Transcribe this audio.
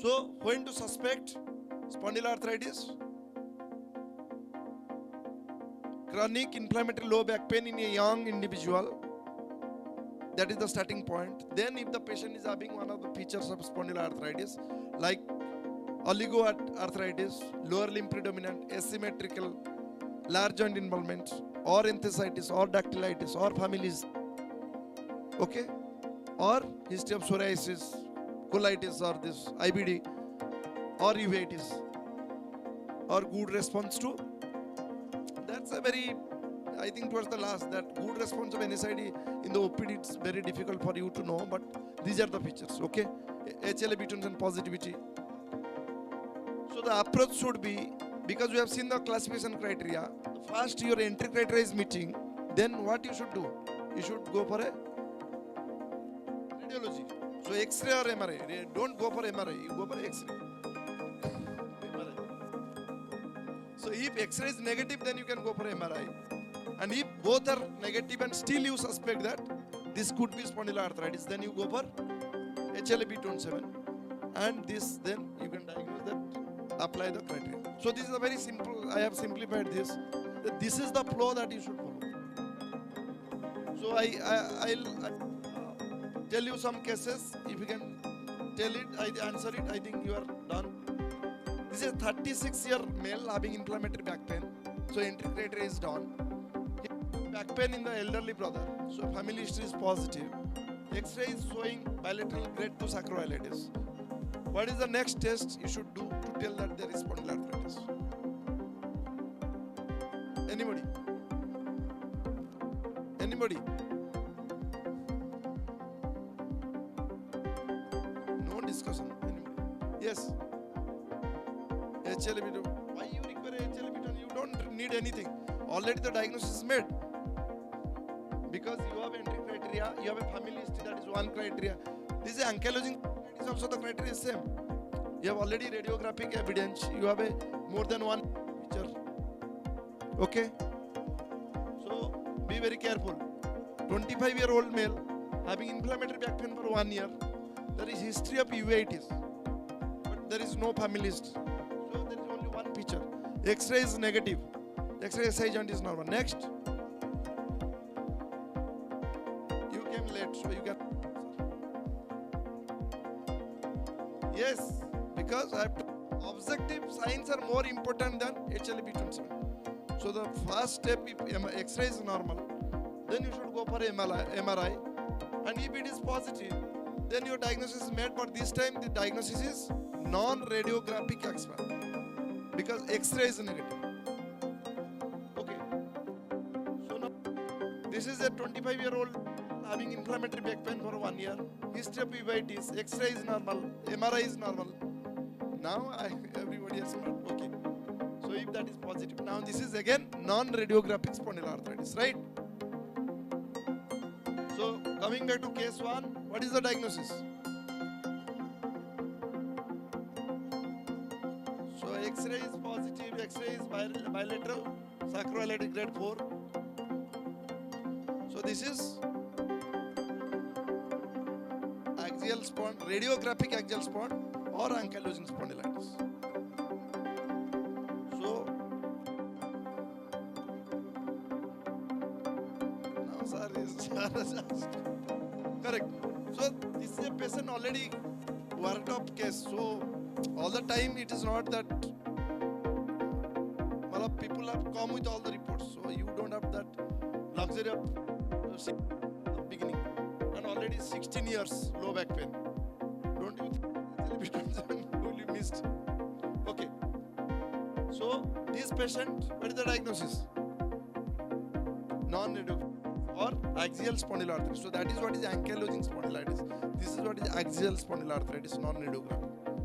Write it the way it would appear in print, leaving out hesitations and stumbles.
So when to suspect spondyloarthritis? Chronic inflammatory low back pain in a young individual. That is the starting point. Then if the patient is having one of the features of spondyloarthritis like oligoarthritis, lower limb predominant, asymmetrical, large joint involvement, or enthesitis, or dactylitis, or families, okay, or history of psoriasis, colitis, or this IBD, or uveitis, or good response to, that's a very, I think towards the last, that good response of NSID in the OPD, it's very difficult for you to know, but these are the features, okay? HLA mutations and positivity. So the approach should be, because we have seen the classification criteria, first your entry criteria is meeting, then what you should do? You should go for a radiology. So X-ray or MRI, don't go for MRI, you go for X-ray. So if X-ray is negative, then you can go for MRI. And if both are negative and still you suspect that this could be spondyloarthritis, then you go for HLA-B27. And this, then you can diagnose that, apply the criteria. So this is a very simple, I have simplified this. That this is the flow that you should follow. So I'll tell you some cases. If you can tell it, I answer it, I think you are done. This is a 36-year male having inflammatory back pain. So entry criteria is done. Back pain in the elderly brother. So family history is positive. X-ray is showing bilateral grade 2 sacroiliitis. What is the next test you should do to tell that there is spondyloarthritis? Anybody? Anybody? No discussion. Anybody? Yes. HLA-B2. Why you require HLA-B2? You don't need anything. Already the diagnosis is made. Because you have entry criteria, you have a family history, that is one criteria. This is ankylosing spondylitis, also the criteria is same. You have already radiographic evidence, you have a more than one feature. Okay? So be very careful. 25-year-old male having inflammatory back pain for 1 year. There is history of uveitis, but there is no family history. So there is only one feature. X-ray is negative. X-ray SI joint is normal. Next. You came late, so you get. Yes, because objective signs are more important than HLA-B27. So the first step, if X-ray is normal, then you should go for MRI. And if it is positive, then your diagnosis is made. But this time the diagnosis is non-radiographic SpA, because X-ray is negative. Okay. So now this is a 25-year-old having inflammatory back pain for 1 year. History of uveitis, X-ray is normal, MRI is normal. Now everybody is smart. Okay. So if that is positive, now this is again non-radiographic spondyloarthritis, right? So coming back to case 1, what is the diagnosis? So X-ray is positive, X-ray is bilateral, sacroiliitis grade 4. So this is axial radiographic axial spond or ankylosing spondylitis. So now sir is correct. So this is a patient already worked up case. So all the time it is not that people have come with all the reports. So you don't have that luxury of the beginning. And already 16 years low back pain. Don't you think you missed? Okay. So this patient, what is the diagnosis? Non-radiographic or axial spondyloarthritis. So that is what is ankylosing spondylitis. This is what is axial spondyloarthritis, non-radiographic.